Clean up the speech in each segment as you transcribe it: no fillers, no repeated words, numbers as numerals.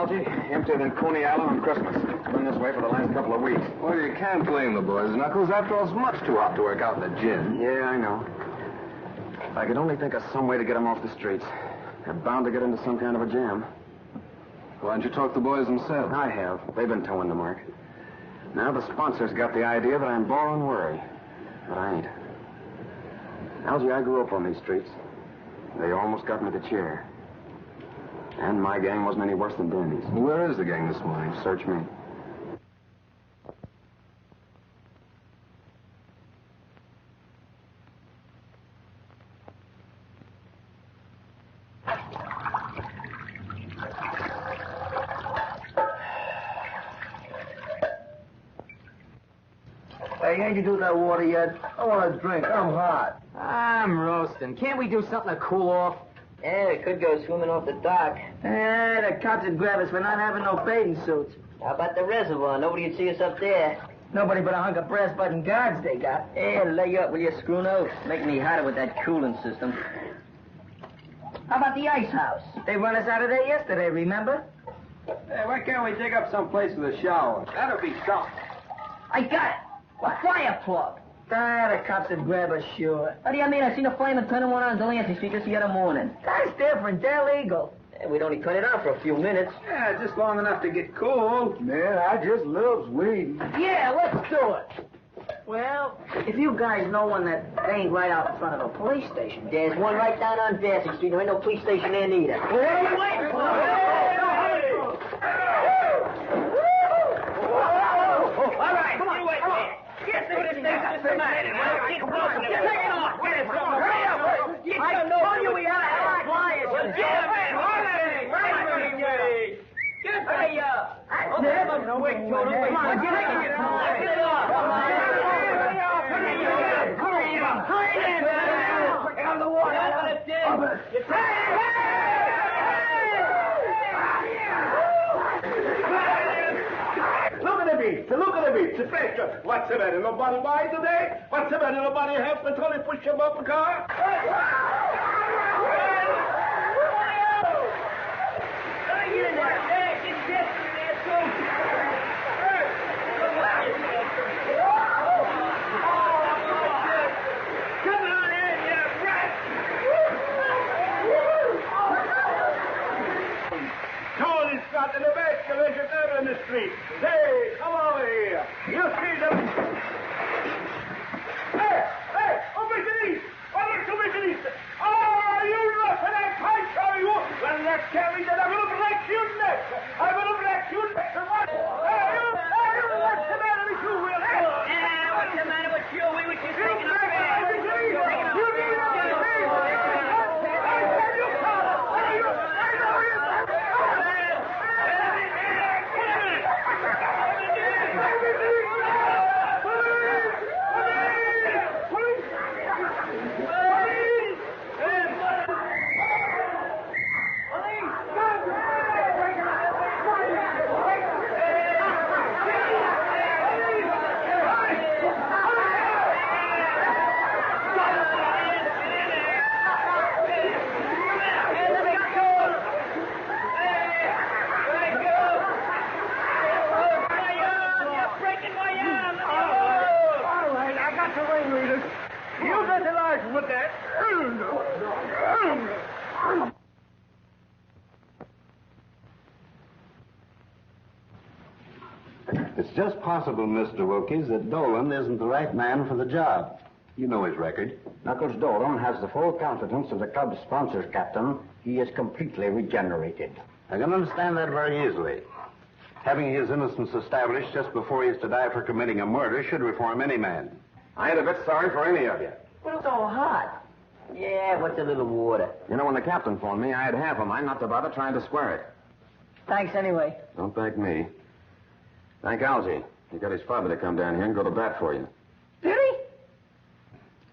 Algie. Emptier than Coney Island on Christmas. It's been this way for the last couple of weeks. Well, you can't blame the boys, Knuckles. After all, it's much too hot to work out in the gym. Yeah, I know. If I could only think of some way to get them off the streets. They're bound to get into some kind of a jam. Why don't you talk to the boys themselves? I have. They've been towing the mark. Now the sponsors got the idea that I'm borrowing worry. But I ain't. Algie, I grew up on these streets. They almost got me the chair. And my gang wasn't any worse than Danny's. Where is the gang this morning? Search me. Hey, ain't you do that water yet? I want a drink. I'm hot. I'm roasting. Can't we do something to cool off? Yeah, we could go swimming off the dock. The cops would grab us for not having no bathing suits. How about the reservoir? Nobody would see us up there. Nobody but a hunk of brass button guards they got. Hey, lay up, will you, screw nose? Make me hotter with that cooling system. How about the ice house? They run us out of there yesterday, remember? Hey, why can't we dig up someplace with a shower? That'll be something. I got it. A fire plug. The cops would grab us, sure. What do you mean? I seen a fireman turning one on Delancey Street just the other morning. That's different. They're legal. Yeah, we'd only turn it on for a few minutes. Yeah, just long enough to get cool. Man, I just loves weed. Yeah, let's do it. Well, if you guys know one that ain't right out in front of a police station. There's one right down on Vassy Street. There ain't no police station there neither. What are you waiting for? All right, you wait there. Get through this thing. Just a minute. Get close. Get it off. Get it from her. Hurry up. I told you we had to have flyers. Get Hey, no quick, come on, get it off. Hurry in, man. Get out of the water. Look at the beach. What's the matter? Nobody buy today? What's the matter? Nobody help until they push him up a car? Tony's got in the back, there's in the street. Hey, come over here. You see them? Hey, Obliged! Obliged! Oh, you roughing that punch, are you? Well, let's carry that. I'm going to break your neck. I'm going to break your neck. Hey, what's the matter with you, Will? Yeah, what's the matter with you? We were just taking a bath. It's just possible, Mr. Wilkes, that Dolan isn't the right man for the job. You know his record. Knuckles Dolan has the full confidence of the club's sponsors, Captain. He is completely regenerated. I can understand that very easily. Having his innocence established just before he is to die for committing a murder should reform any man. I ain't a bit sorry for any of you. It's so hot. Yeah, what's a little water? You know, when the captain phoned me, I had half a mind not to bother trying to square it. Thanks anyway. Don't thank me. Thank Algie. He got his father to come down here and go to bat for you. Did he?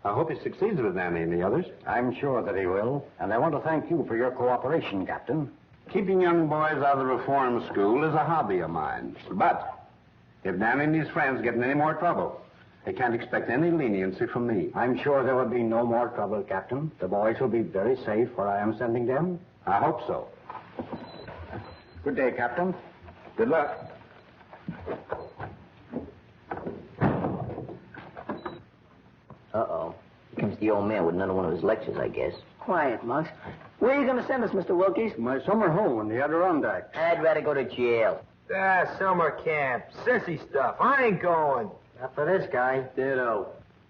I hope he succeeds with Annie and the others. I'm sure that he will, and I want to thank you for your cooperation, Captain. Keeping young boys out of the reform school is a hobby of mine. But if Danny and his friends get in any more trouble, they can't expect any leniency from me. I'm sure there will be no more trouble, Captain. The boys will be very safe where I am sending them. I hope so. Good day, Captain. Good luck. Uh-oh. Here comes the old man with another one of his lectures, I guess. Quiet, Muggs. Where are you going to send us, Mr. Wilkies? My summer home in the Adirondacks. I'd rather go to jail. Summer camp. Sissy stuff. I ain't going. Not for this guy. Ditto.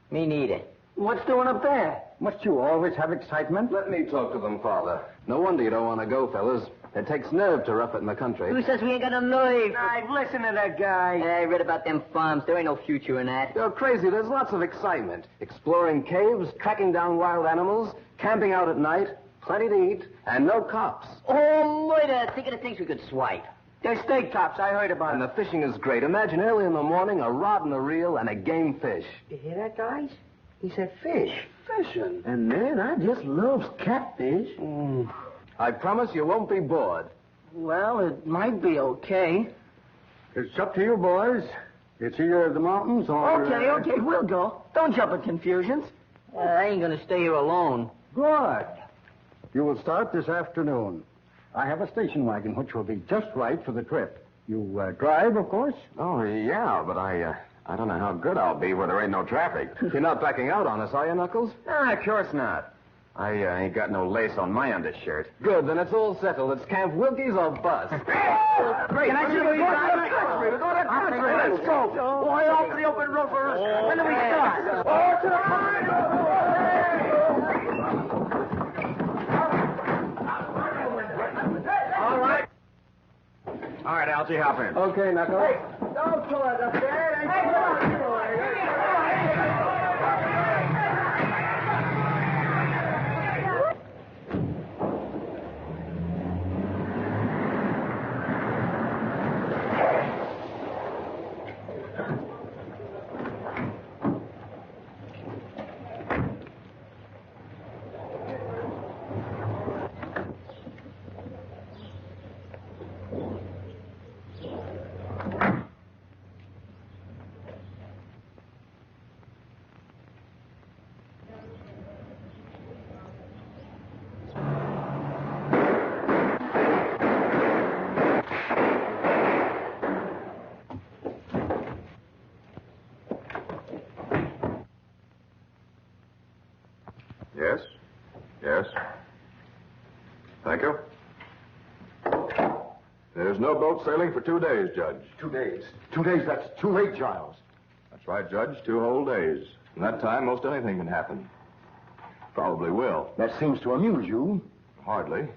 Me neither. What's doing up there? Must you always have excitement? Let me talk to them, Father. No wonder you don't want to go, fellas. It takes nerve to rough it in the country. Who says we ain't got no nerve? I've listened to that guy. I read about them farms. There ain't no future in that. You're crazy. There's lots of excitement. Exploring caves, tracking down wild animals, camping out at night, plenty to eat, and no cops. Oh, murder. Think of the things we could swipe. There's steak tops. I heard about And it. the fishing is great. Imagine early in the morning, a rod and a reel and a game fish. You hear that, guys? He said fish. Fishing? And man, I just loves catfish. I promise you won't be bored. Well, it might be okay. It's up to you, boys. It's either the mountains or... Okay, we'll go. Don't jump at confusions. I ain't gonna stay here alone. Good. You will start this afternoon. I have a station wagon which will be just right for the trip. You drive, of course? Oh, yeah, but I don't know how good I'll be where there ain't no traffic. You're not backing out on us, are you, Knuckles? Nah, of course not. I ain't got no lace on my undershirt. Good, then it's all settled. It's Camp Wilkies or bust. Great. Can I see what you got? Let's go. Boy, off to the open road for us. When do we start? Oh, to the All right, Algie, hop in. Okay, Knuckles. Don't pull it up there. Yes? Yes? Thank you. There's no boat sailing for 2 days, Judge. 2 days. 2 days, that's too late, Giles. That's right, Judge. 2 whole days. In that time, most anything can happen. Probably will. That seems to amuse you. Hardly.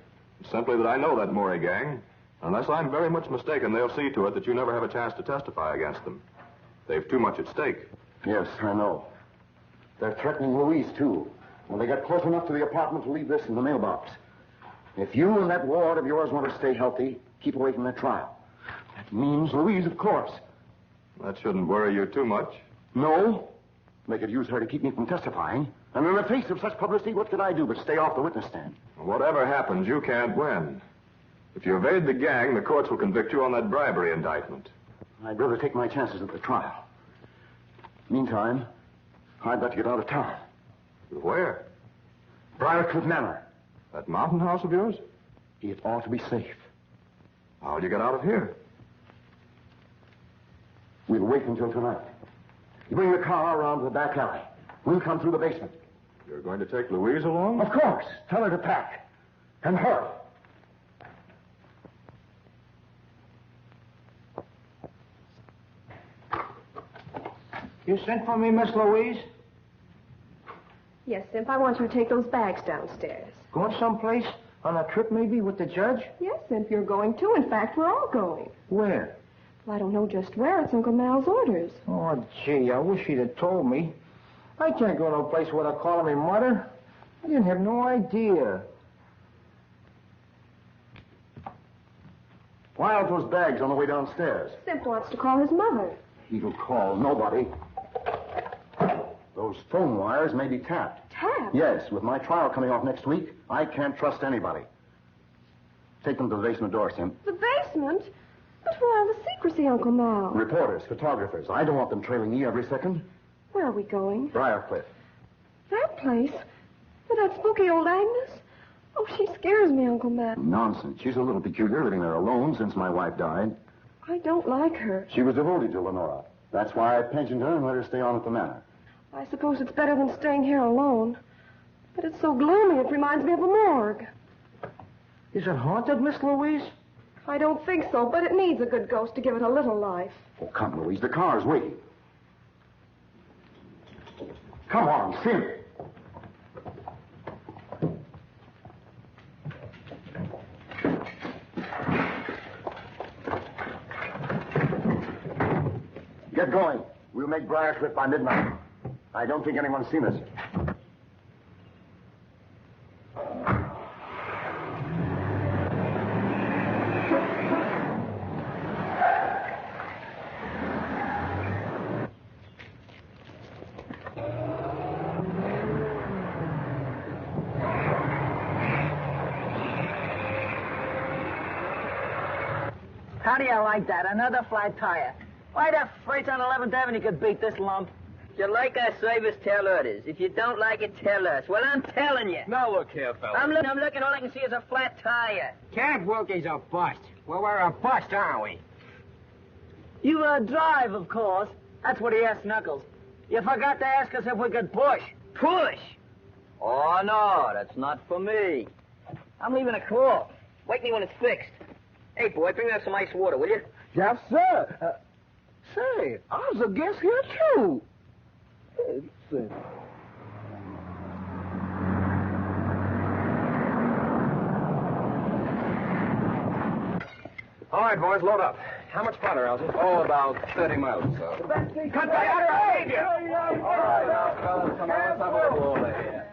It's simply that I know that Murray gang. Unless I'm very much mistaken, they'll see to it that you never have a chance to testify against them. They've too much at stake. Yes, I know. They're threatening Louise, too. When they get close enough to the apartment to leave this in the mailbox. If you and that ward of yours want to stay healthy, keep away from that trial. That means Louise, of course. That shouldn't worry you too much. No. They could use her to keep me from testifying. And in the face of such publicity, what can I do but stay off the witness stand? Whatever happens, you can't win. If you evade the gang, the courts will convict you on that bribery indictment. I'd rather take my chances at the trial. Meantime, I'd like to get out of town. Where? Briarcliff Manor. That mountain house of yours? It ought to be safe. How'd you get out of here? We'll wait until tonight. You bring the car around to the back alley. We'll come through the basement. You're going to take Louise along? Of course. Tell her to pack. And hurry. You sent for me, Miss Louise? Yes, Simp, I want you to take those bags downstairs. Going someplace? On a trip, maybe, with the judge? Yes, Simp, you're going too. In fact, we're all going. Where? Well, I don't know just where. It's Uncle Mal's orders. Oh, gee, I wish he'd have told me. I can't go to a place without calling me mother. I didn't have no idea. Why aren't those bags on the way downstairs? Simp wants to call his mother. He'll call nobody. Those phone wires may be tapped. Tapped? Yes, with my trial coming off next week, I can't trust anybody. Take them to the basement door, Simp. The basement? But why all the secrecy, Uncle Mal? Reporters, photographers. I don't want them trailing me every second. Where are we going? Briarcliff. That place? With that spooky old Agnes? Oh, she scares me, Uncle Matt. Nonsense. She's a little peculiar, living there alone since my wife died. I don't like her. She was devoted to Lenora. That's why I pensioned her and let her stay on at the manor. I suppose it's better than staying here alone. But it's so gloomy, it reminds me of a morgue. Is it haunted, Miss Louise? I don't think so, but it needs a good ghost to give it a little life. Oh, come, Louise. The car's waiting. Come on, Sim. Get going. We'll make Briarcliff by midnight. I don't think anyone's seen us. How do you like that? Another flat tire. Why the freights on 11th Avenue could beat this lump? If you like our service, tell others. If you don't like it, tell us. Well, I'm telling you. Now look here, fella. I'm looking, all I can see is a flat tire. Camp Wilkie's a bust. Well, we're a bust, aren't we? You drive, of course. That's what he asked Knuckles. You forgot to ask us if we could push. Push? Oh, no, that's not for me. I'm leaving a call. Wake me when it's fixed. Hey, boy, bring me up some ice water, will you? Yes, sir. Say, I was a guest here, too. All right, boys, load up. How much powder, Elsie? Oh, about 30 miles or so. Cut the outer behavior! All right, now, fellas, come on, let's have a little order here.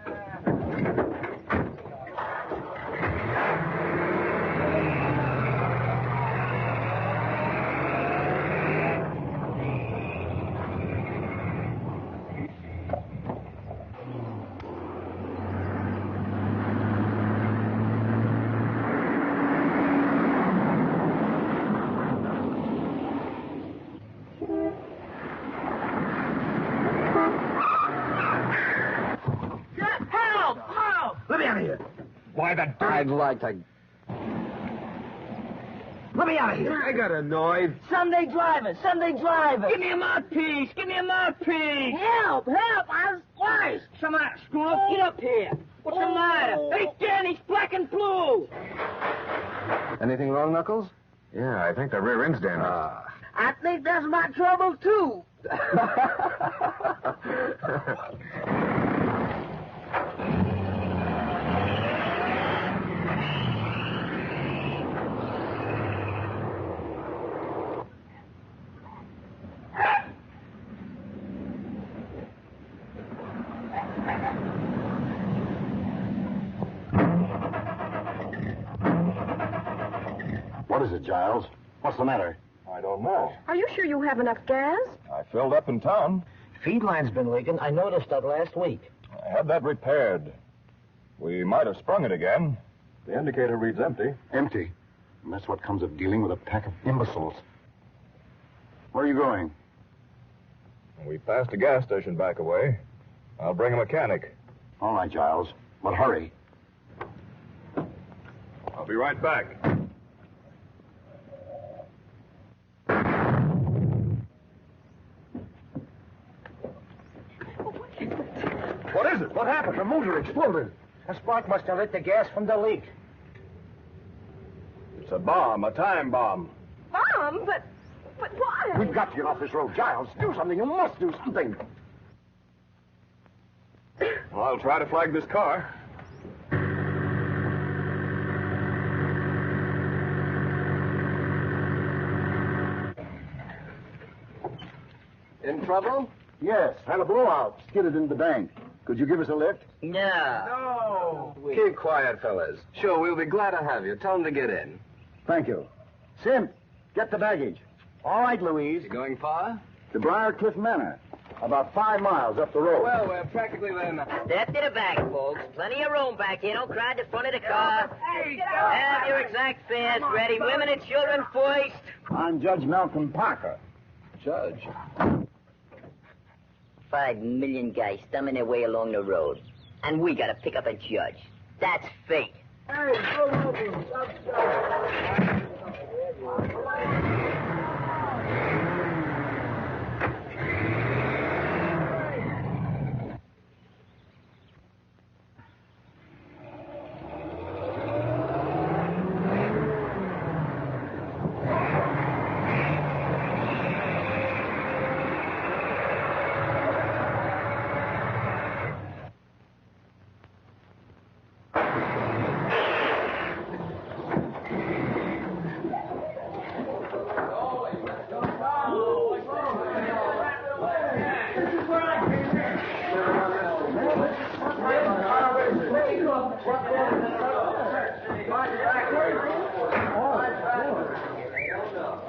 Why, the dirt... I'd like to... Let me out of here. I got annoyed. Sunday drivers. Give me a mouthpiece! Give me a mouthpiece! Help! I was twice. Come on, screw up. Get up here. What's the matter? Hey, Danny, it's black and blue. Anything wrong, Knuckles? Yeah, I think the rear end's damaged. I think that's my trouble, too. What is it, Giles? What's the matter? I don't know. Are you sure you have enough gas? I filled up in town. Feed line's been leaking. I noticed that last week. I had that repaired. We might have sprung it again. The indicator reads empty. Empty. And that's what comes of dealing with a pack of imbeciles. Where are you going? We passed a gas station back away. I'll bring a mechanic. All right, Giles. But hurry. I'll be right back. What is it? What happened? The motor exploded. A spark must have lit the gas from the leak. It's a bomb, a time bomb. Mom, but why? We've got to get off this road. Giles, do something. You must do something. Well, I'll try to flag this car. In trouble? Yes, had a blowout. Skidded into the bank. Could you give us a lift? No. Keep quiet, fellas. Sure, we'll be glad to have you. Tell them to get in. Thank you. Sim, get the baggage. All right, Louise. You going far? To Briarcliff Manor. About 5 miles up the road. Well, we're practically there now. Step to the back, folks. Plenty of room back here. Don't crowd the front of the car. Have your exact fares ready. Women and children first. I'm Judge Malcolm Parker. Judge. 5 million guys stumbling their way along the road. And we gotta pick up a judge. That's fate. Hey, go over.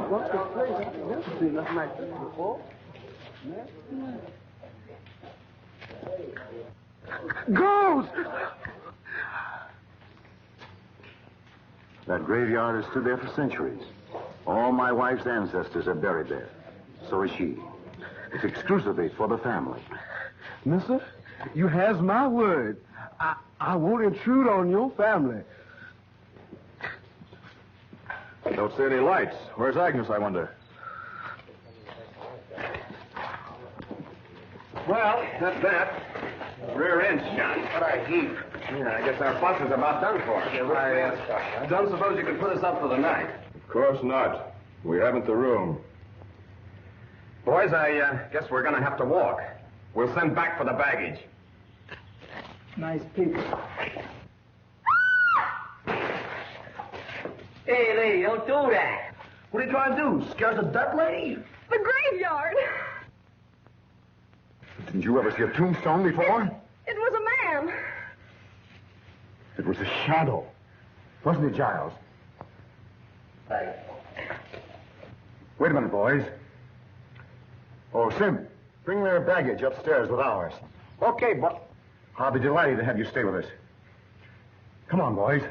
What's the place? I've never seen nothing like this before. Ghost! That graveyard has stood there for centuries. All my wife's ancestors are buried there. So is she. It's exclusively for the family. Mister, you has my word. I won't intrude on your family. Don't see any lights. Where's Agnes, I wonder? Well, that's that. Rear end's shot. What a heap. Yeah, I guess our bus is about done for. I don't suppose you could put us up for the night. Of course not. We haven't the room. Boys, I guess we're going to have to walk. We'll send back for the baggage. Nice people. Hey, lady, don't do that. What are you trying to do? Scare the duck lady? The graveyard. Didn't you ever see a tombstone before? It was a man. It was a shadow. Wasn't it, Giles? Wait a minute, boys. Oh, Sim, bring their baggage upstairs with ours. Okay, but... I'll be delighted to have you stay with us. Come on, boys.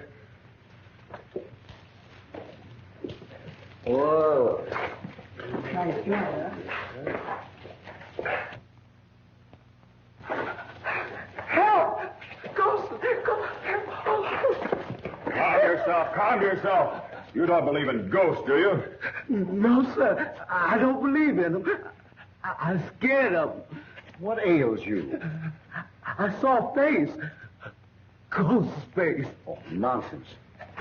Whoa. Nice job, Help! Ghost! Calm yourself. You don't believe in ghosts, do you? No, sir. I don't believe in them. I'm scared of them. What ails you? I saw a face. A ghost's face. Oh, nonsense.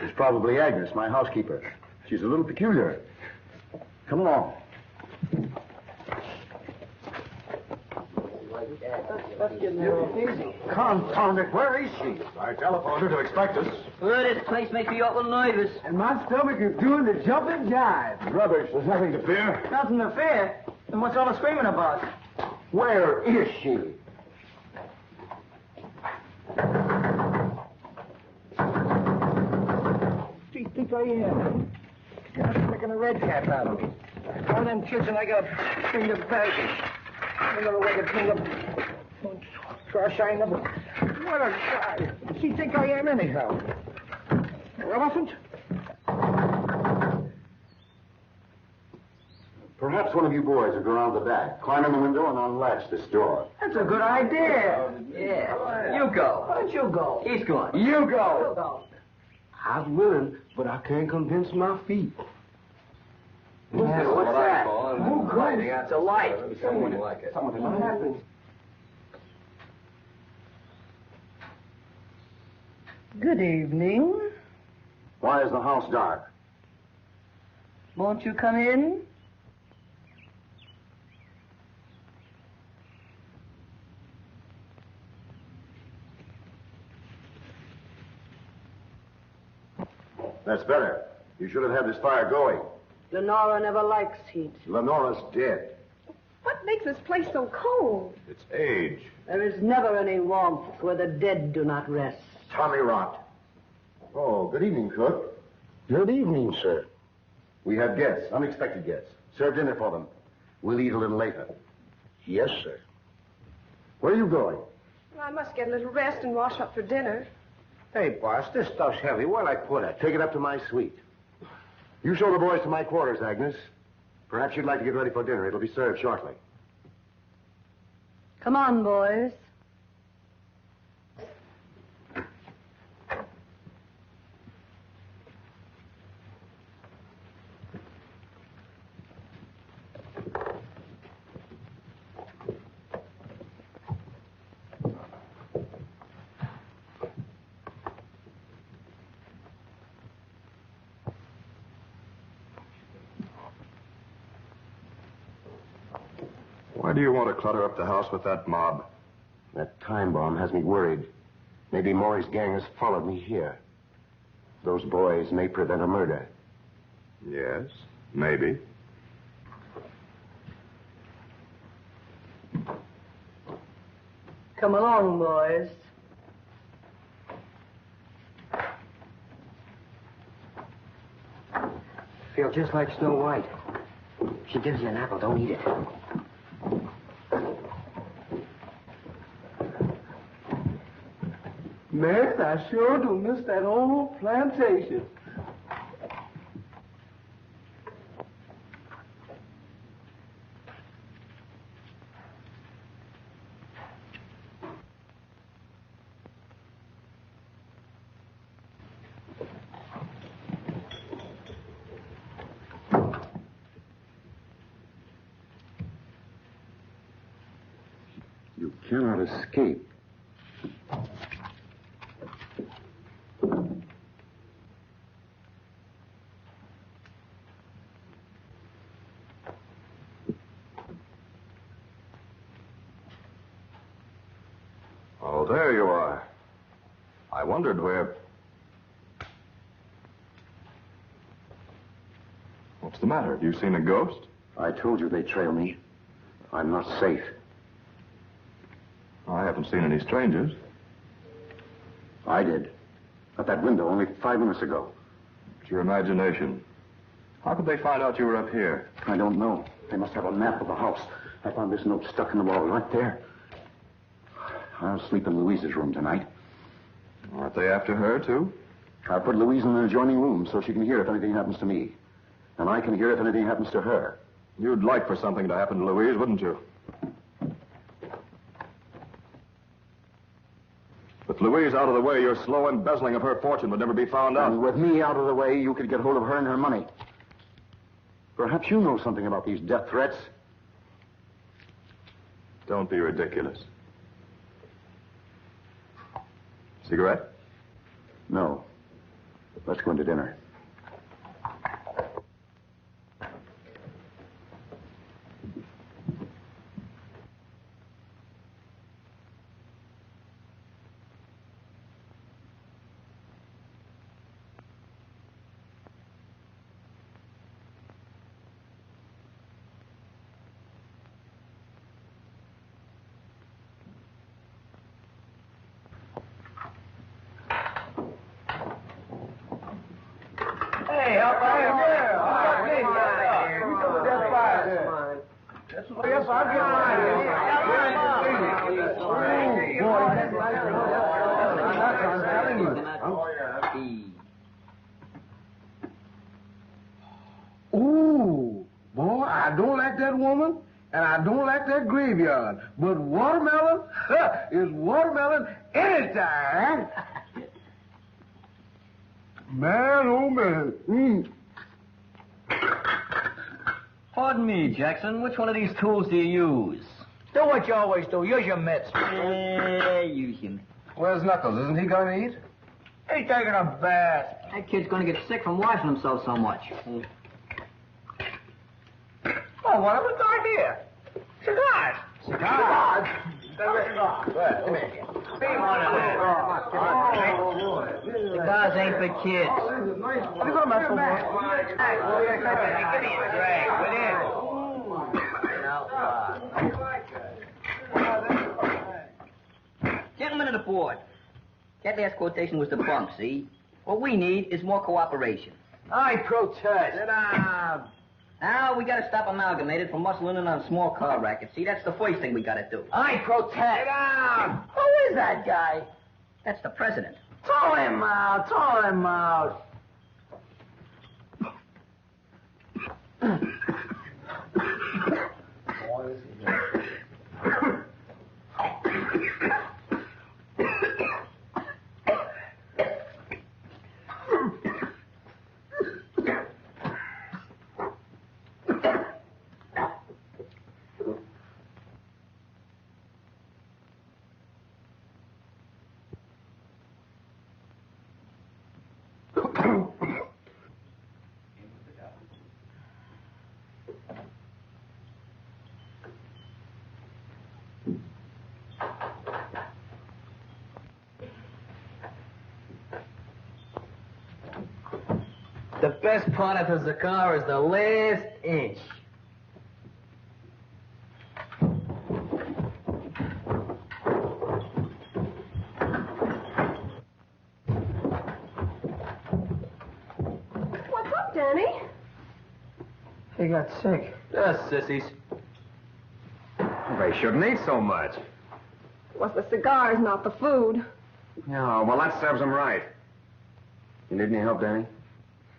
It's probably Agnes, my housekeeper. She's a little peculiar. Come along. Let's get in there easy. Confound it, where is she? I telephoned her to expect us. Well, this place makes me awful nervous. And my stomach is doing the jumping jive. Rubbish, there's nothing to fear. Nothing to fear. And what's all the screaming about? Where is she? Do you think I am? You're making a red cap out of me. All them kids and I got to bring the baggage. Another way to bring up... Gosh, I never... What a guy. Does he think I am anyhow? Elephant? Perhaps one of you boys will go around the back, climb in the window, and unlatch this door. That's a good idea. Yeah. You go. Why don't you go? He's going. You go. You go. I'm willing, but I can't convince my feet. What's that? Who Lighting. It's a light. Someone like it. What happened? Good evening. Why is the house dark? Won't you come in? That's better. You should have had this fire going. Lenora never likes heat. Lenora's dead. What makes this place so cold? It's age. There is never any warmth where the dead do not rest. Tommy rot. Oh, good evening, cook. Good evening, sir. We have guests, unexpected guests. Serve dinner for them. We'll eat a little later. Yes, sir. Where are you going? Well, I must get a little rest and wash up for dinner. Hey, boss, this stuff's heavy. Where'll I put it? Take it up to my suite. You show the boys to my quarters, Agnes. Perhaps you'd like to get ready for dinner. It'll be served shortly. Come on, boys. Why do you want to clutter up the house with that mob? That time bomb has me worried. Maybe Maury's gang has followed me here. Those boys may prevent a murder. Yes, maybe. Come along, boys. Feel just like Snow White. She gives you an apple, don't eat it. Man, I sure do miss that old plantation. You cannot escape. Oh, there you are. I wondered where... What's the matter? Have you seen a ghost? I told you they'd trail me. I'm not safe. I haven't seen any strangers. I did. At that window only 5 minutes ago. It's your imagination. How could they find out you were up here? I don't know. They must have a map of the house. I found this note stuck in the wall right there. I'll sleep in Louise's room tonight. Aren't they after her, too? I'll put Louise in an adjoining room so she can hear if anything happens to me. And I can hear if anything happens to her. You'd like for something to happen to Louise, wouldn't you? With Louise out of the way, your slow embezzling of her fortune would never be found out. And with me out of the way, you could get hold of her and her money. Perhaps you know something about these death threats. Don't be ridiculous. Cigarette? No. Let's go into dinner. Hey, up out here. Yes, I'll get mine. I'm telling you. Ooh, boy, I don't like that woman, and I don't like that graveyard. But watermelon is watermelon anytime. Man, oh man. Pardon me, Jackson. Which one of these tools do you use? Do what you always do. Use your mitts. Use him. Where's Knuckles? Isn't he going to eat? He's taking a bath. That kid's gonna get sick from washing himself so much. Oh, what a good idea. Cigars. Cigars? Come here. Cigars ain't for kids. What are you going back for, boy? Give me a drag, will you? Gentlemen of the board, that last quotation was the bunk, see? What we need is more cooperation. I protest. Sit down. Now, we gotta stop Amalgamated from muscling in on small car rackets. See, that's the first thing we gotta do. I protest. Sit down. Who is that guy? That's the president. Throw him out. Throw him out. best part of the cigar is the last inch. What's up, Danny? He got sick. Just sissies. They shouldn't eat so much. It was the cigars, not the food. Yeah, well, that serves them right. You need any help, Danny?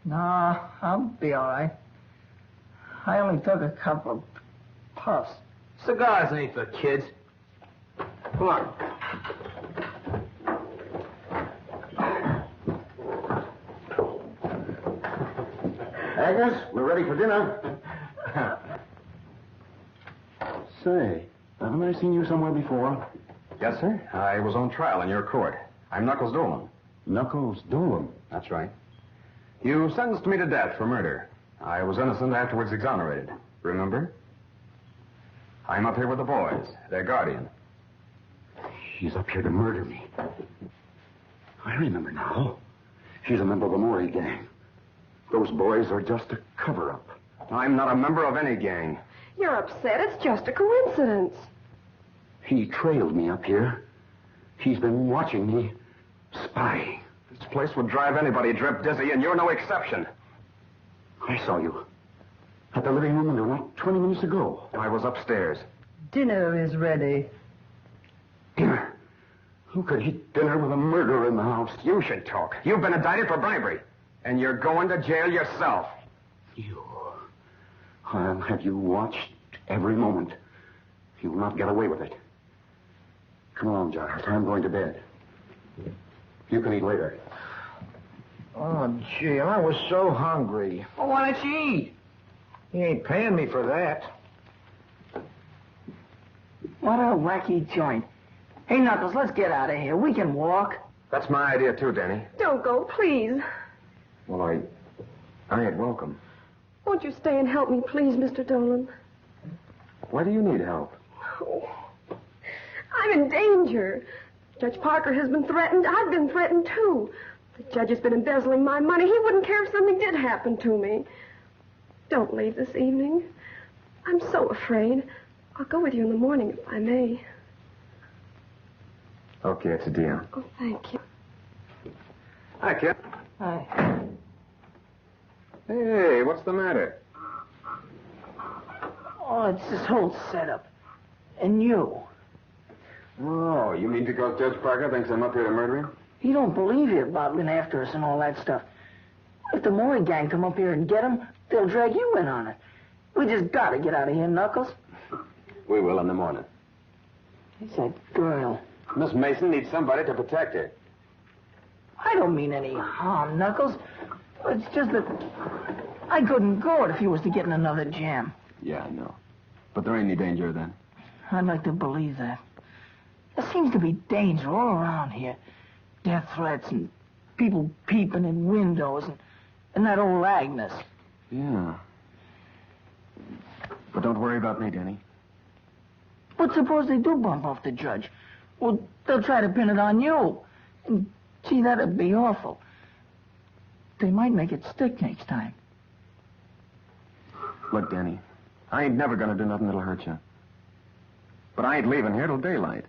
Nah, I'll be all right. I only took a couple of puffs. Cigars ain't for kids. Come on. Agnes, we're ready for dinner. Say, haven't I seen you somewhere before? Yes, sir. I was on trial in your court. I'm Knuckles Dolan. Knuckles Dolan? That's right. You sentenced me to death for murder. I was innocent, afterwards exonerated. Remember? I'm up here with the boys, their guardian. She's up here to murder me. I remember now. She's a member of the Maury gang. Those boys are just a cover-up. I'm not a member of any gang. You're upset. It's just a coincidence. He trailed me up here. He's been watching me, spying. This place would drive anybody drip dizzy, and you're no exception. I saw you at the living room window not 20 minutes ago. I was upstairs. Dinner is ready. Dinner? Who could eat dinner with a murderer in the house? You should talk. You've been indicted for bribery, and you're going to jail yourself. You. I'll have you watched every moment. You will not get away with it. Come along, Giles. I'm going to bed. You can eat later. Oh, gee, I was so hungry. Well, why don't you eat? He ain't paying me for that. What a wacky joint. Hey, Knuckles, let's get out of here. We can walk. That's my idea, too, Danny. Don't go, please. Well, I ain't welcome. Won't you stay and help me, please, Mr. Dolan? Why do you need help? Oh, I'm in danger. Judge Parker has been threatened. I've been threatened, too. The judge has been embezzling my money. He wouldn't care if something did happen to me. Don't leave this evening. I'm so afraid. I'll go with you in the morning if I may. Okay, it's a deal. Oh, thank you. Hi, kid. Hi. Hey, what's the matter? Oh, it's this whole setup. And you. Oh, you mean because Judge Parker thinks I'm up here to murder him? He don't believe you about being after us and all that stuff. If the Maury gang come up here and get him, they'll drag you in on it. We just gotta get out of here, Knuckles. We will in the morning. It's that girl. Miss Mason needs somebody to protect her. I don't mean any harm, Knuckles. It's just that I couldn't go it if he was to get in another jam. Yeah, I know. But there ain't any danger then. I'd like to believe that. There seems to be danger all around here. Death threats and people peeping in windows and that old Agnes. Yeah. But don't worry about me, Danny. But suppose they do bump off the judge? Well, they'll try to pin it on you. And, gee, that'd be awful. They might make it stick next time. Look, Danny, I ain't never gonna do nothing that'll hurt you. But I ain't leaving here till daylight.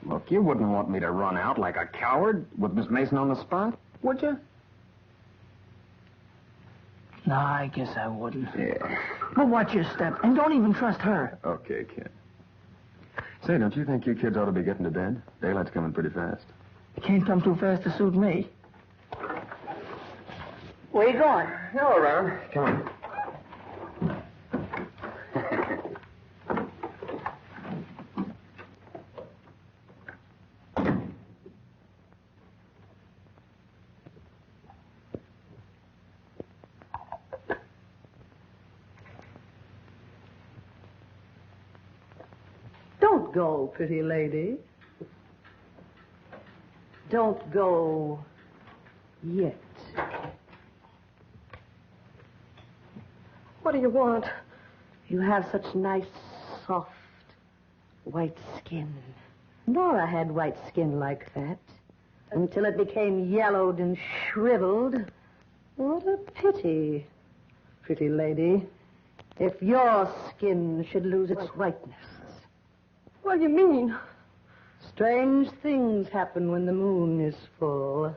Look, you wouldn't want me to run out like a coward with Miss Mason on the spot, would you? No, I guess I wouldn't. Yeah. But watch your step, and don't even trust her. Okay, kid. Say, don't you think you kids ought to be getting to bed? Daylight's coming pretty fast. It can't come too fast to suit me. Where you going? Hello, around. Come on. Don't go, pretty lady. Don't go yet. What do you want? You have such nice, soft, white skin. Nora had white skin like that until it became yellowed and shriveled. What a pity, pretty lady, if your skin should lose its whiteness. What do you mean? Strange things happen when the moon is full,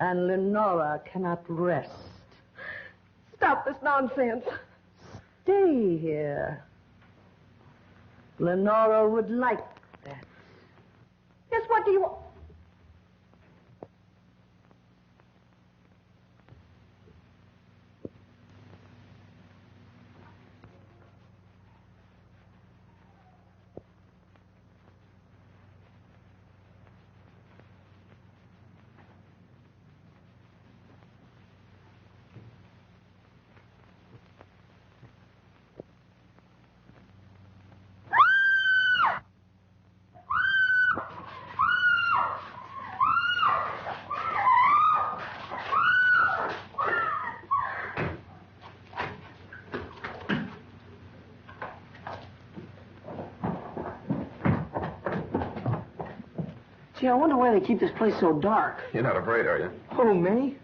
and Lenora cannot rest. Stop this nonsense. Stay here. Lenora would like that. Yes, what do you want? Gee, I wonder why they keep this place so dark. You're not afraid, are you? Who, me?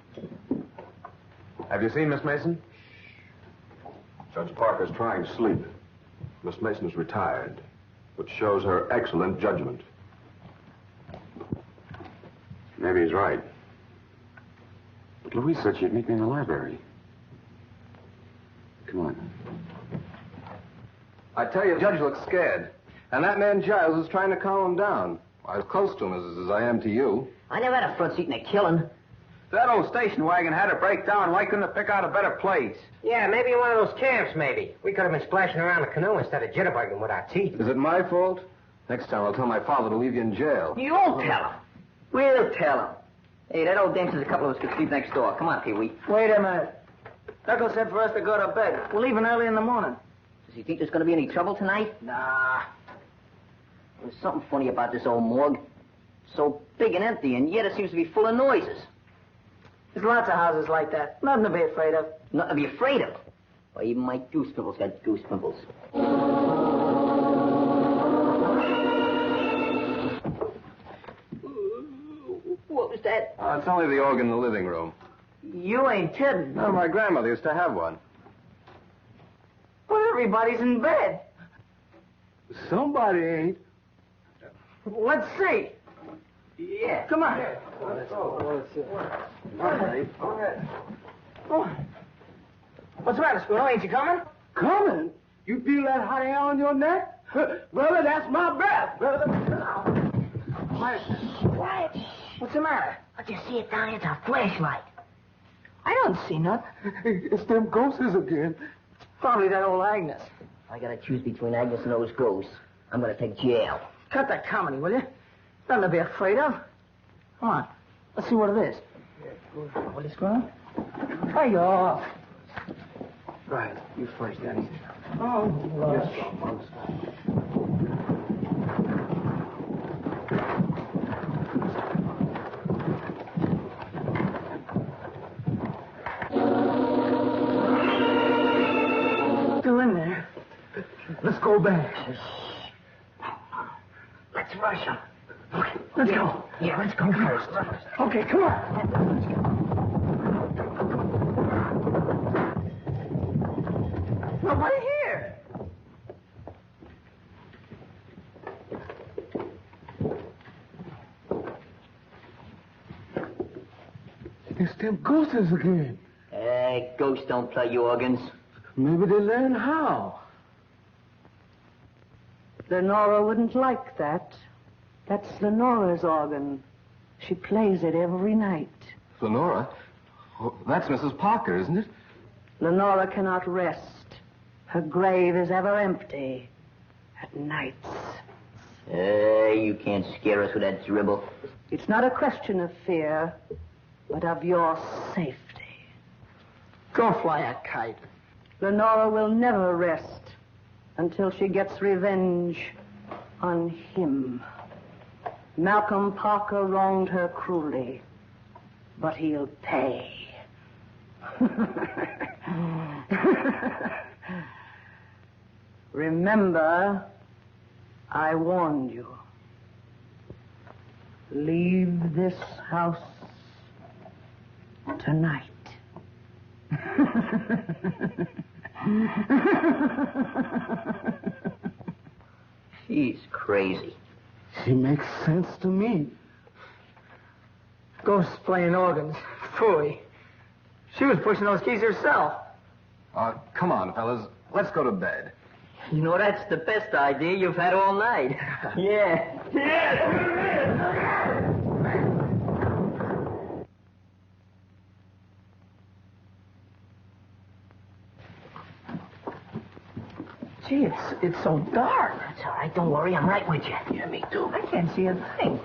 Have you seen Miss Mason? Judge Parker's trying to sleep. Miss Mason is retired, which shows her excellent judgment. Maybe he's right. But Louise said she'd meet me in the library. Come on. I tell you, the judge looks scared. And that man Giles is trying to calm him down. As close to him as I am to you. I never had a front seat in a killing. That old station wagon had to break down. Why couldn't it pick out a better place? Yeah, maybe in one of those camps, maybe. We could have been splashing around the canoe instead of jitterbugging with our teeth. Is it my fault? Next time I'll tell my father to leave you in jail. You'll tell him. We'll tell him. Hey, that old dame says a couple of us could sleep next door. Come on, Pee-wee. Wait a minute. Knuckles said for us to go to bed. We're leaving early in the morning. Does he think there's going to be any trouble tonight? Nah. There's something funny about this old morgue. So big and empty, and yet it seems to be full of noises. There's lots of houses like that. Nothing to be afraid of. Nothing to be afraid of. Why, even my goose pimples got goose pimples. What was that? It's only the organ in the living room. You ain't kidding. No, my grandmother used to have one. Well, everybody's in bed. Somebody ain't. Let's see. Yeah. Come on. Let's go. Oh. What's the matter, Spooner? Ain't you coming? Coming? You feel that hot air on your neck? Brother, that's my breath, brother. Quiet. What's the matter? I just see it down here. It's a flashlight. I don't see nothing. It's them ghosts again. Probably that old Agnes. I gotta choose between Agnes and those ghosts. I'm gonna take jail. Cut that comedy, will you? Nothing to be afraid of. Come on. Let's see what it is. What is going on? Hey, you're off. Right. You first, Daddy. Oh, Lord. Still in there. Let's go back. Let's rush him. Okay, let's go. Yeah, let's go first. Okay, come on. Nobody here. It's them ghosts again. Hey, ghosts don't play organs. Maybe they learn how. Lenora wouldn't like that. That's Lenora's organ. She plays it every night. Lenora? Oh, that's Mrs. Parker, isn't it? Lenora cannot rest. Her grave is ever empty at nights. Hey, you can't scare us with that dribble. It's not a question of fear, but of your safety. Go fly a kite. Lenora will never rest until she gets revenge on him. Malcolm Parker wronged her cruelly, but he'll pay. Remember, I warned you. Leave this house tonight. She's crazy. She makes sense to me. Ghosts playing organs. Phooey. She was pushing those keys herself. Come on, fellas. Let's go to bed. You know, that's the best idea you've had all night. Yeah. Gee, it's so dark. That's all right. Don't worry. I'm right with you. Yeah, me too. I can't see a thing.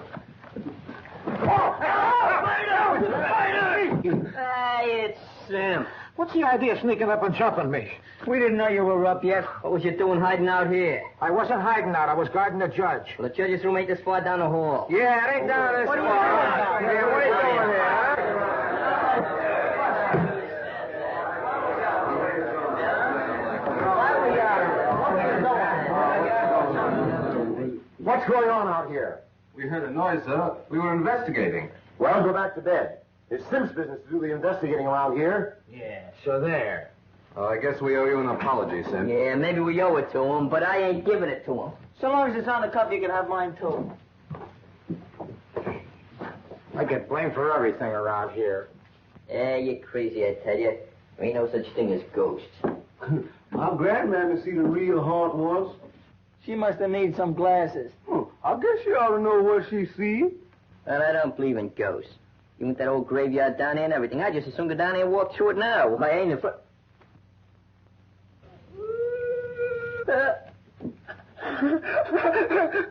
It's Sam. What's the idea of sneaking up and jumping me? We didn't know you were up yet. What was you doing hiding out here? I wasn't hiding out. I was guarding the judge. Well, the judge's room ain't this far down the hall. Yeah, it ain't down this far. What are you doing? What are you doing here, huh? What's going on out here? We heard a noise, sir. We were investigating. Well, go back to bed. It's Sim's business to do the investigating around here. Yeah, so there. I guess we owe you an apology, Sim. Yeah, maybe we owe it to him, but I ain't giving it to him. So long as it's on the cup, you can have mine, too. I get blamed for everything around here. Yeah, you're crazy, I tell you. There ain't no such thing as ghosts. I'm glad, man, to see the real haunt ones. She must have need some glasses. I guess you ought to know what she see. Well, I don't believe in ghosts. Even with that old graveyard down there and everything, I just as soon go down there and walk through it now. I ain't in front.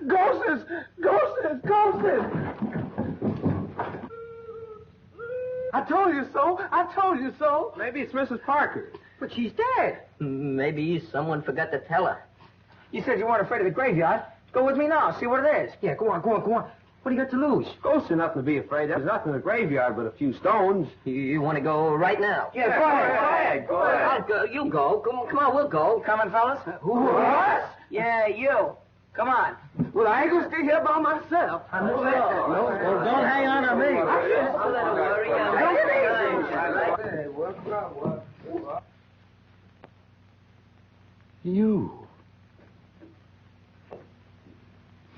Ghosts! I told you so. Maybe it's Mrs. Parker. But she's dead. Maybe someone forgot to tell her. You said you weren't afraid of the graveyard. Go with me now. See what it is. Yeah, go on. What do you got to lose? Ghosts are nothing to be afraid of. There's nothing in the graveyard but a few stones. You want to go right now? Yeah, go ahead. I'll go. You go. Come on, we'll go. Coming, fellas? Who, us? Yeah, you. Come on. Well, I ain't gonna stay here by myself. No, don't hang on to me. Don't let her worry. You.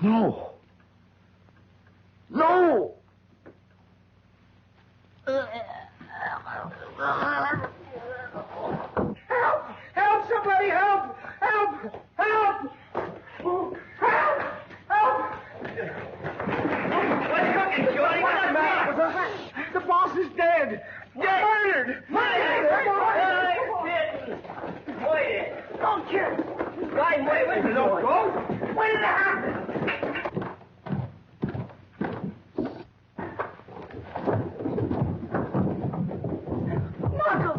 No. Help! Somebody help! What's cooking, Shorty? What's the matter? The boss is dead! Murdered! Wait. Don't kill! Right, wait. No ghost? When did it happen?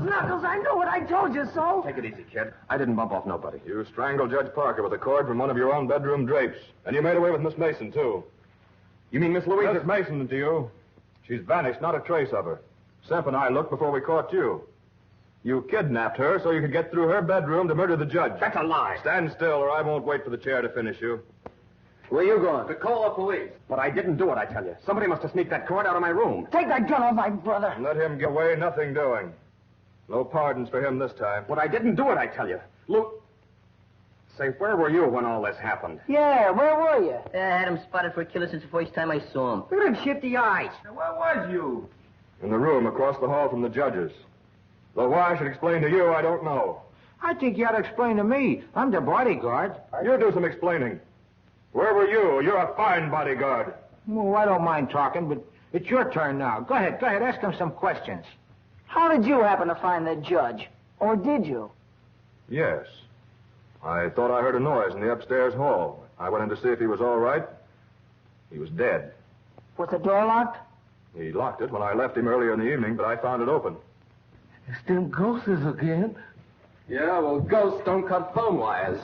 Knuckles, I know it. I told you so. Take it easy, kid. I didn't bump off nobody. You strangled Judge Parker with a cord from one of your own bedroom drapes. And you made away with Miss Mason, too. You mean Miss Louise? Miss Mason to you. She's vanished, not a trace of her. Semp and I looked before we caught you. You kidnapped her so you could get through her bedroom to murder the judge. That's a lie. Stand still, or I won't wait for the chair to finish you. Where you going? To call the police. But I didn't do it, I tell you. Somebody must have sneaked that cord out of my room. Take that gun off my brother. Let him get away, nothing doing. No pardons for him this time. But I didn't do it, I tell you. Look. Say, where were you when all this happened? Yeah, where were you? I had him spotted for a killer since the first time I saw him. Look at him shifty eyes. Where was you? In the room across the hall from the judges. Though why I should explain to you, I don't know. I think you ought to explain to me. I'm the bodyguard. You do some explaining. Where were you? You're a fine bodyguard. Well, I don't mind talking, but it's your turn now. Go ahead. Ask him some questions. How did you happen to find the judge? Or did you? Yes. I thought I heard a noise in the upstairs hall. I went in to see if he was all right. He was dead. Was the door locked? He locked it when I left him earlier in the evening, but I found it open. It's them ghosts again. Yeah, well, ghosts don't cut phone wires.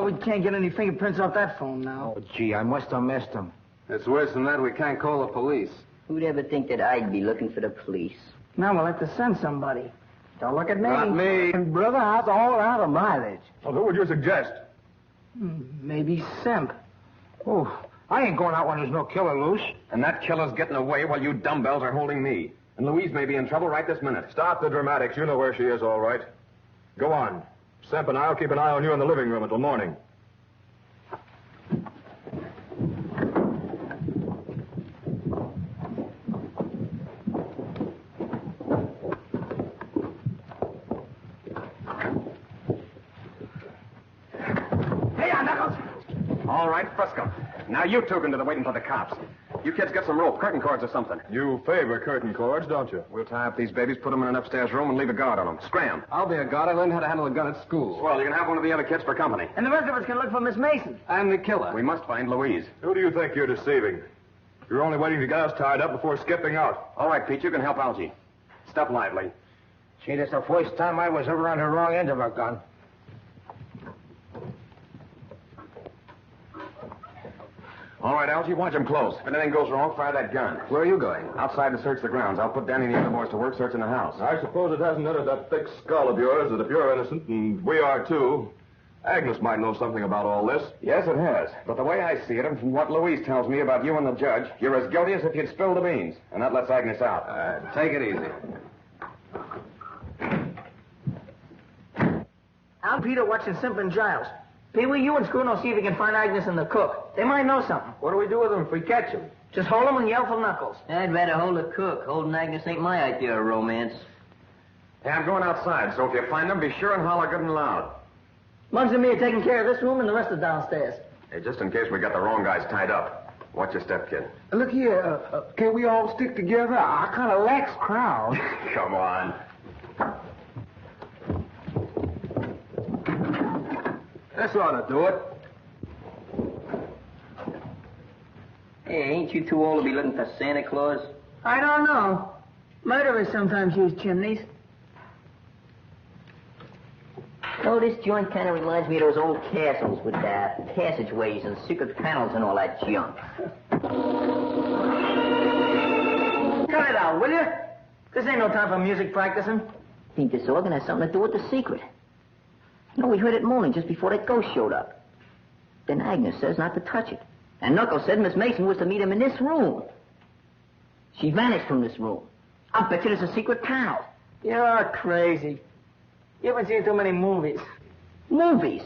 We can't get any fingerprints off that phone now. Oh, gee, I must have missed him. It's worse than that. We can't call the police. Who'd ever think that I'd be looking for the police? Now we'll have to send somebody. Don't look at me. Not me. And brother, I was all out of mileage. Well, who would you suggest? Maybe Semp. Oh, I ain't going out when there's no killer loose. And that killer's getting away while you dumbbells are holding me. And Louise may be in trouble right this minute. Stop the dramatics. You know where she is, all right. Go on. Semp and I'll keep an eye on you in the living room until morning. All right, Frisco. Now you two can do the waiting for the cops. You kids get some rope, curtain cords or something. You favor curtain cords, don't you? We'll tie up these babies, put them in an upstairs room, and leave a guard on them. Scram. I'll be a guard. I learned how to handle a gun at school. Well, you can have one of the other kids for company. And the rest of us can look for Miss Mason. And the killer. We must find Louise. Who do you think you're deceiving? You're only waiting to get us tied up before skipping out. All right, Pete, you can help Algie. Step lively. See, this is the first time I was ever on the wrong end of a gun. All right, Algie, watch him close. If anything goes wrong, fire that gun. Where are you going? Outside to search the grounds. I'll put Danny and the other boys to work searching the house. I suppose it hasn't entered that thick skull of yours that if you're innocent, and we are too, Agnes might know something about all this. Yes, it has. But the way I see it, and from what Louise tells me about you and the judge, you're as guilty as if you'd spilled the beans. And that lets Agnes out. Take it easy. I'm Peter watching Simp and Giles. Pee-wee, you and Screw will see if you can find Agnes and the cook. They might know something. What do we do with them if we catch them? Just hold them and yell for Knuckles. I'd rather hold the cook. Holding Agnes ain't my idea of romance. Hey, I'm going outside, so if you find them, be sure and holler good and loud. Muggs and me are taking care of this room and the rest are downstairs. Hey, just in case we got the wrong guys tied up. Watch your step, kid. Look here, can we all stick together? I kind of lacks crowd. Come on. This ought to do it. Hey, ain't you too old to be looking for Santa Claus? I don't know. Murderers sometimes use chimneys. Oh, this joint kind of reminds me of those old castles with passageways and secret panels and all that junk. Cut it out, will you? This ain't no time for music practicing. I think this organ has something to do with the secret. You know, we heard it moaning just before that ghost showed up. Then Agnes says not to touch it. And Knuckles said Miss Mason was to meet him in this room. She vanished from this room. I bet you there's a secret panel. You're crazy. You haven't seen too many movies. Movies?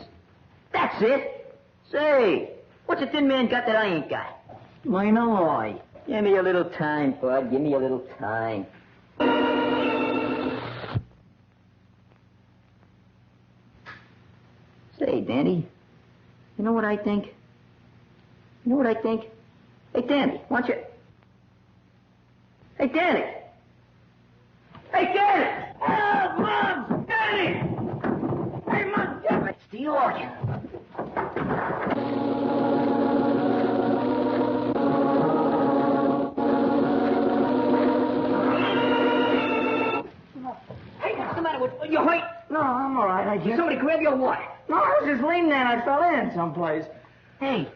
That's it. Say, what's a thin man got that I ain't got? I know why. Give me a little time, Bud. Give me a little time. Say, Danny, you know what I think? You know what I think? Hey, Danny, why don't you... Hey, Danny! Hey, Danny! Oh, Mom! Danny! Hey, Mom, damn it! It's the organ. Hey, what's the matter with you? Hurt? No, I'm all right, I guess. Somebody grab your what? No, I was just leaning there and I fell in someplace. Hey,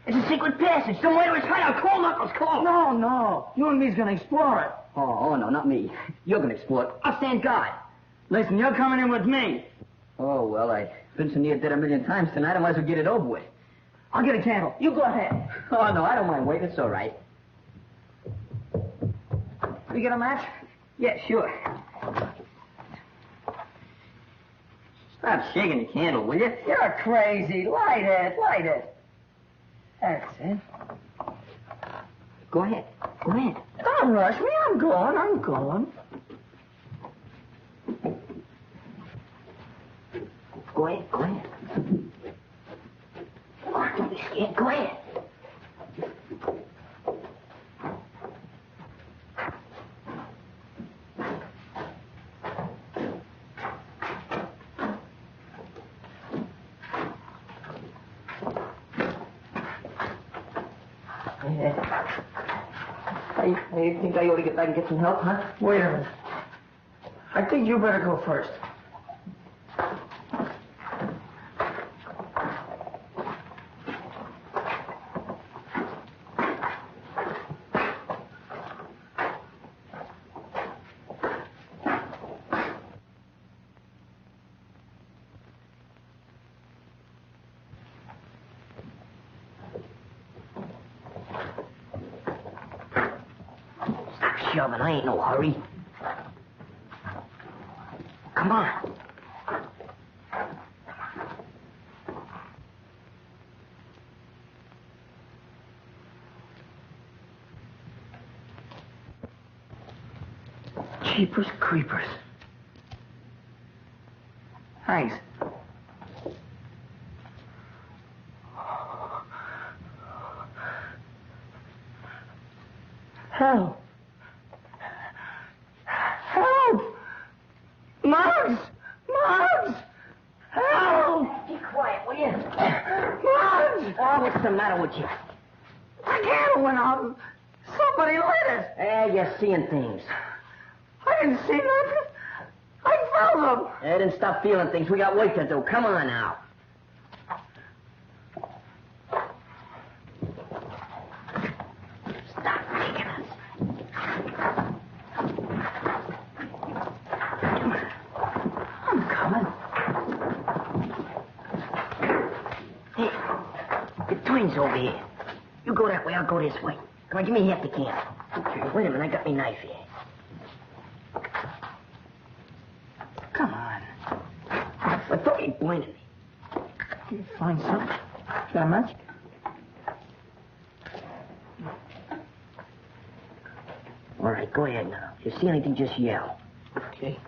it's a secret passage. Somewhere to its hideout. Call Knuckles, call. No. You and me's gonna explore it. Oh, no, not me. You're gonna explore it. I'll stand guard. Listen, you're coming in with me. Oh, well, I've been so near dead a million times tonight, I might as well get it over with. I'll get a candle. You go ahead. Oh, no, I don't mind waiting. It's all right. You get a match? Yeah, sure. Stop shaking the candle, will you? You're crazy. Light it. That's it. Go ahead. Don't rush me. I'm going. Go ahead. Oh, don't be scared. Go ahead. I think I ought to get back and get some help, huh? Wait a minute. I think you better go first. shoving. I ain't no hurry. Come on. Jeepers creepers. Thanks. Help! Help! Muggs! Muggs! Help! Be quiet, will you? Muggs! Oh, what's the matter with you? The candle went out. Somebody lit it. You're seeing things. I didn't see nothing. I felt them. Then stop feeling things. We got work to do. Come on now. Stop kicking us. Come on. I'm coming. Hey, the twins over here. You go that way, I'll go this way. Come on, give me half the can. Okay. Wait a minute, I got my knife here. Come on. I thought you pointed me. You find something? Got a match? All right, go ahead now. If you see anything, just yell. Okay.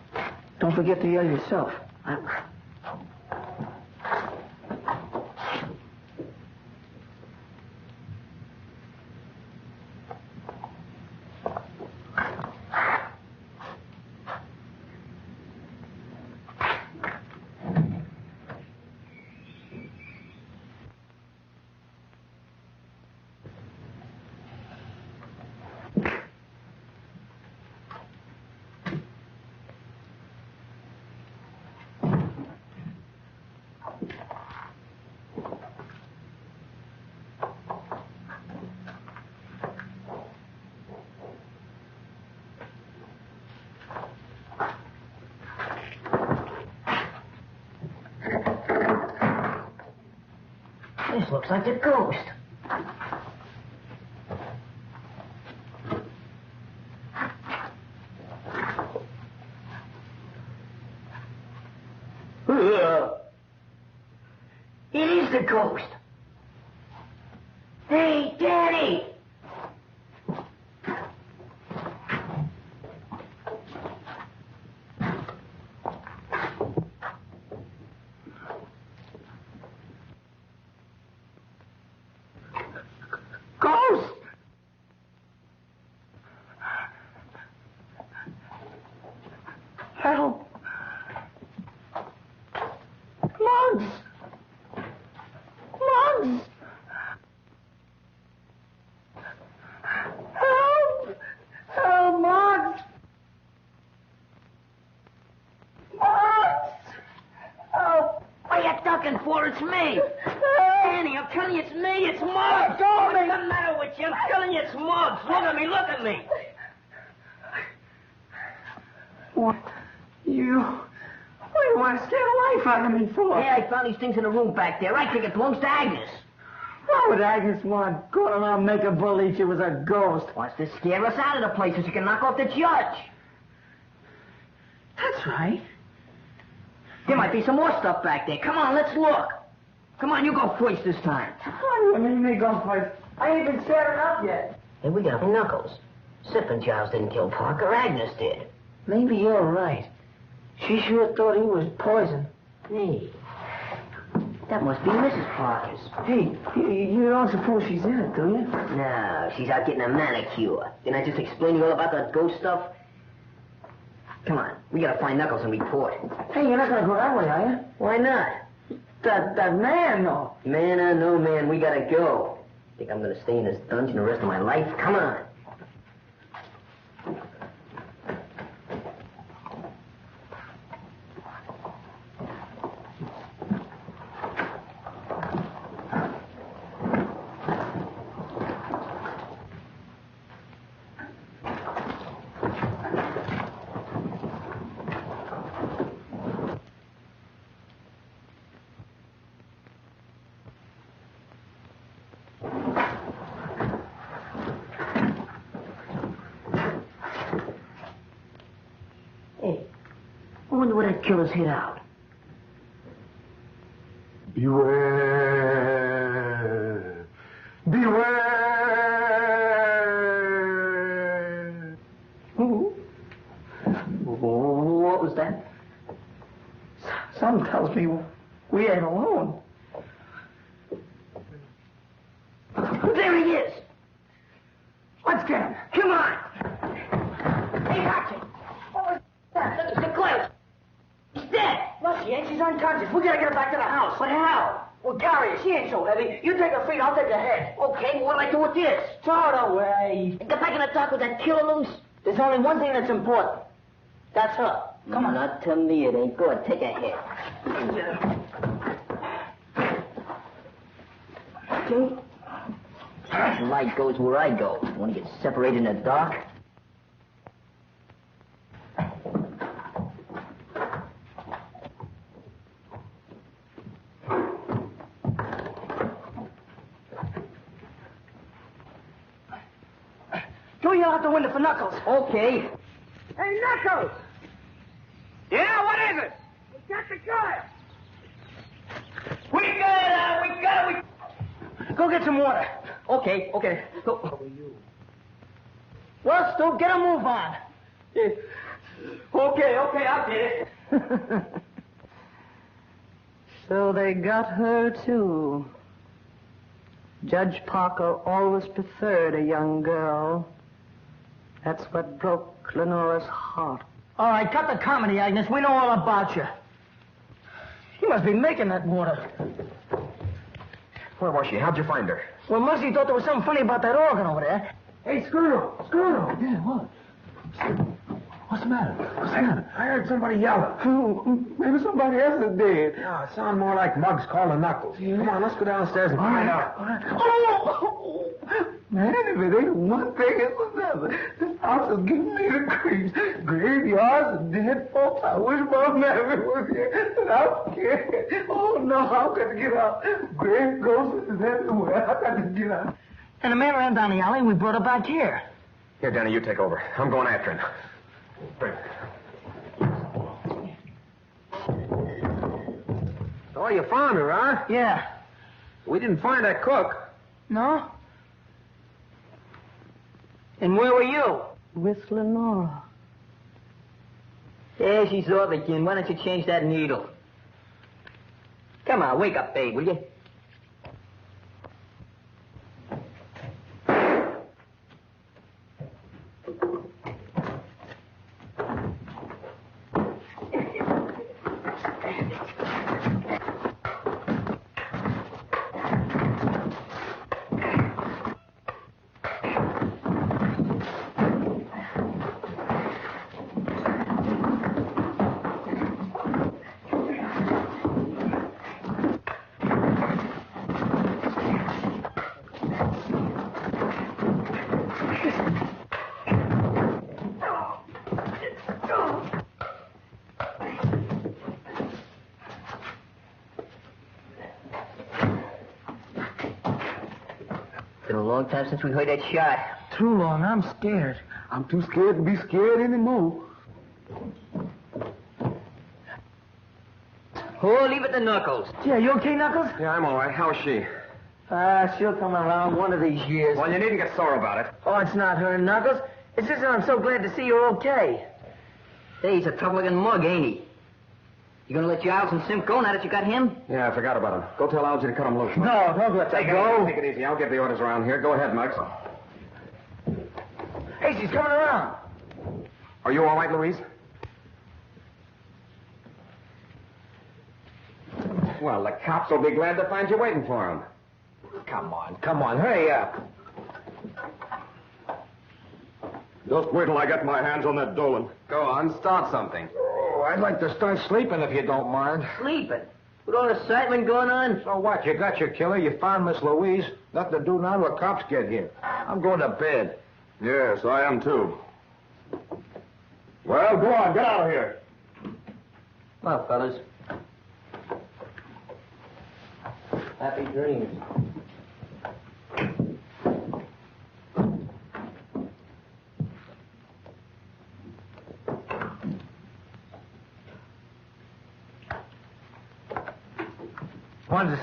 Don't forget to yell yourself. This looks like a ghost. It is the ghost. Hey, Daddy! Ghost! Help! Muggs! Muggs! Help! Help, Muggs! Muggs! Help! What are you ducking for? It's me! Annie, I'm telling you it's me! It's Muggs! Don't What's the matter with you? I'm telling you it's Muggs! Look at me! Look at me! What? What do you want to scare the life out of me for? Yeah, I found these things in the room back there. I think it belongs to Agnes. Why would Agnes want going around making believe she was a ghost? Wants to scare us out of the place so she can knock off the judge. That's right. There might be some more stuff back there. Come on, let's look. Come on, you go first this time. What do you mean me go first? I ain't been staring up yet. Hey, we got Knuckles. Sipping Giles didn't kill Parker. Agnes did. Maybe you're right. She sure thought he was poison. Hey, that must be Mrs. Parker's. Hey, you don't suppose she's in it, do you? No, she's out getting a manicure. Didn't I just explain to you all about that ghost stuff? Come on, we gotta find Knuckles and report. Hey, you're not gonna go that way, are you? Why not? That man, though. Man or no man, we gotta go. Think I'm gonna stay in this dungeon the rest of my life? Come on. wonder where that killer's hid out. Beware. Beware. Who? What was that? Something tells me we ain't alone. There he is. Let's get him. Come on. Hey, wactching. What was that? Look, it's the clerk. He's dead. No, she ain't. She's unconscious. We gotta get her back to the house. But how? Well, carry her. She ain't so heavy. You take her feet, I'll take her head. Okay, well, what'll I do with this? Throw it away. Get back in the dock with that killer loose. There's only one thing that's important. That's her. Come on. Not to me, it ain't good. Take a hit. Okay. The light goes where I go. Want to get separated in the dark? Go yell out the window for Knuckles. Okay. Hey, Knuckles! Yeah, what is it? We got the guy! We got it. Go get some water. Okay. Go. Well, Stu, get a move on. Okay, I'll get it. So they got her, too. Judge Parker always preferred a young girl. That's what broke Lenora's heart. All right, cut the comedy, Agnes. We know all about you. You must be making that water. Where was she? How'd you find her? Well, Mercy thought there was something funny about that organ over there. Hey, Screw! Yeah, what? What's the matter? I heard somebody yelling. Maybe somebody else is dead. No, it sounded more like Muggs calling Knuckles. Yeah. Come on, let's go downstairs and find out. Oh! Man, if it ain't one thing, it's another. This house is giving me the creeps. Graveyards and dead folks. I wish my mammy was here. And I'm scared. Oh, no, I've got to get out. Grave ghosts is everywhere. I've got to get out. And the man ran down the alley and we brought her back here. Here, Danny, you take over. I'm going after him. Oh, you found her, huh? Yeah. We didn't find that cook. No? And where were you? With Lenora. Yeah, she's off again. Why don't you change that needle? Come on, wake up, babe, will you? Been a long time since we heard that shot. Too long. I'm scared. I'm too scared to be scared anymore. Oh, leave it to Knuckles. Yeah, you okay, Knuckles? Yeah, I'm all right. How's she? She'll come around one of these years. Well, you needn't get sore about it. Oh, it's not her, Knuckles. It's just that I'm so glad to see you're okay. Hey, he's a tough-looking mug, ain't he? You gonna let Giles and Simp go now that you got him? Yeah, I forgot about him. Go tell Algie to cut him loose. No, don't let that go. Take it easy. I'll give the orders around here. Go ahead, Muggs. Hey, she's coming around. Are you all right, Louise? Well, the cops will be glad to find you waiting for them. Come on, hurry up. Just wait till I get my hands on that Dolan. Go on, start something. Oh, I'd like to start sleeping if you don't mind. Sleeping? With all the excitement going on? So what? You got your killer, you found Miss Louise. Nothing to do now till the cops get here. I'm going to bed. Yes, I am too. Well, go on, get out of here. Well, fellas. Happy dreams.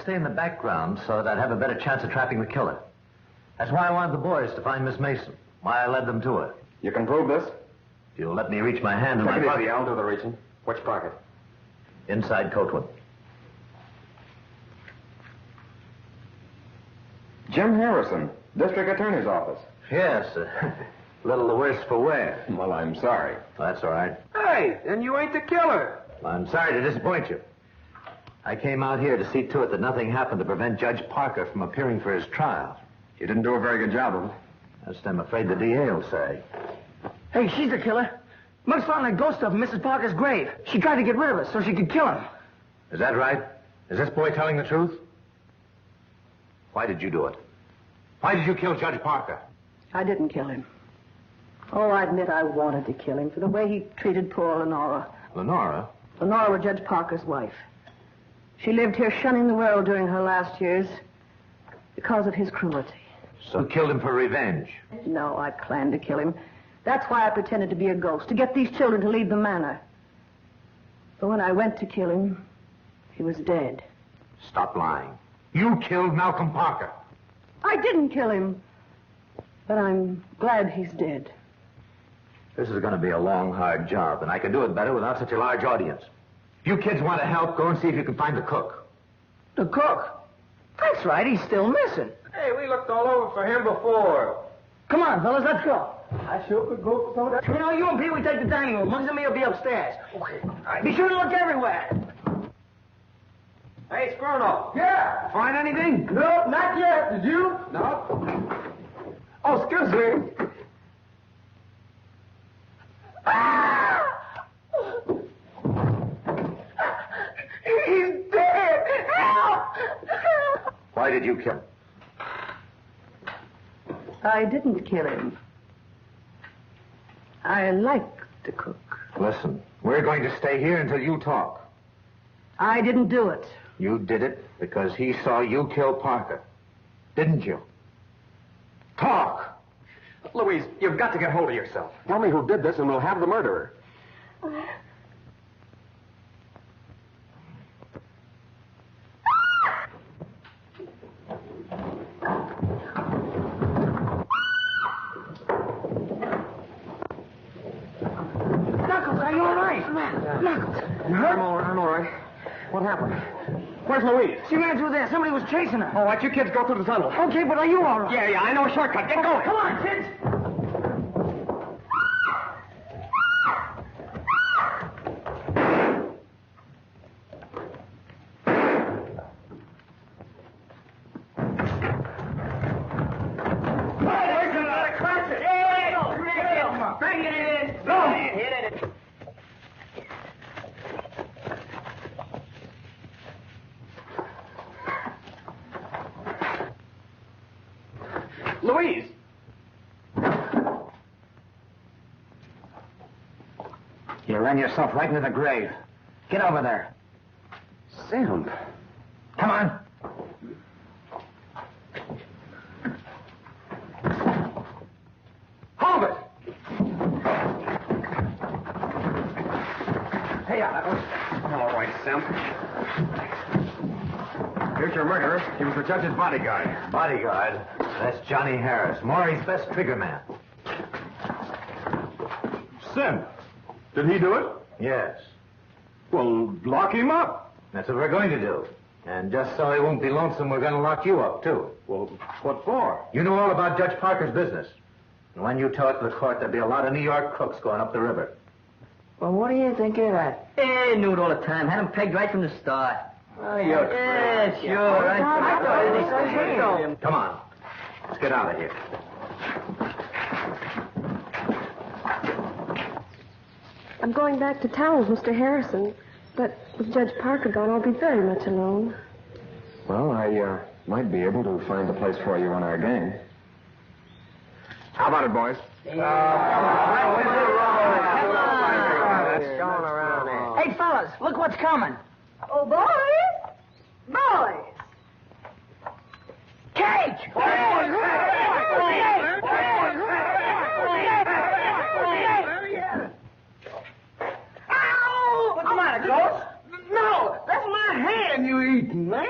stay in the background so that I'd have a better chance of trapping the killer. That's why I wanted the boys to find Miss Mason, why I led them to her. You can prove this? If you'll let me reach my hand in my Take it pocket. easy, I'll do the reaching. Which pocket? Inside coat one. Jim Harrison, District Attorney's Office. Yes, a little the worse for wear. Well, I'm sorry. That's all right. Hey, then you ain't the killer. I'm sorry to disappoint you. I came out here to see to it that nothing happened to prevent Judge Parker from appearing for his trial. You didn't do a very good job of it. That's what I'm afraid the DA will say. Hey, she's the killer. Muggs found that ghost of Mrs. Parker's grave. She tried to get rid of us so she could kill him. Is that right? Is this boy telling the truth? Why did you do it? Why did you kill Judge Parker? I didn't kill him. Oh, I admit I wanted to kill him for the way he treated poor Lenora. Lenora? Lenora was Judge Parker's wife. She lived here shunning the world during her last years because of his cruelty. So you killed him for revenge? No, I planned to kill him. That's why I pretended to be a ghost, to get these children to leave the manor. But when I went to kill him, he was dead. Stop lying. You killed Malcolm Parker. I didn't kill him, but I'm glad he's dead. This is going to be a long, hard job, and I can do it better without such a large audience. If you kids want to help, go and see if you can find the cook. The cook? That's right, he's still missing. Hey, we looked all over for him before. Come on, fellas, let's go. I sure could go for some of that. You know, you and Pete, we take the dining room. Muggs and me will be upstairs. Okay. All right, be sure to look everywhere. Hey, Scrono. Yeah. Find anything? No, not yet. Did you? No. Oh, excuse me. He's dead. Help! Why did you kill him? I didn't kill him. I like to cook. Listen, we're going to stay here until you talk. I didn't do it. You did it because he saw you kill Parker. Didn't you? Talk! Louise, you've got to get hold of yourself. Tell me who did this and we'll have the murderer. Knuckles, are you all right? Knuckles, you hurt? I'm all right. What happened? Where's Louise? She ran through there. Somebody was chasing her. Oh, let you kids go through the tunnel. Okay, but are you all right? Yeah, I know a shortcut. Get going. Come on, kids. Louise! You ran yourself right into the grave. Get over there. Sam. Come on. Hold it! Hey, All right, Sam. Here's your murderer. He was the judge's bodyguard. Bodyguard? That's Johnny Harris, Maury's best trigger man. Sim, did he do it? Yes. Well, lock him up. That's what we're going to do. And just so he won't be lonesome, we're going to lock you up, too. Well, what for? You know all about Judge Parker's business. And when you tell it to the court, there'll be a lot of New York crooks going up the river. Well, what do you think of that? Hey, knew it all the time. Had him pegged right from the start. Oh, you're Yeah, sure. I thought it was Come on. Let's get out of here. I'm going back to town with Mr. Harrison, but with Judge Parker gone, I'll be very much alone. Well, I might be able to find a place for you on our gang. How about it, boys? Hey, fellas, look what's coming. Oh, boys! Boys! Cage! What's the matter, Ghost? No, that's my hand you eating, man.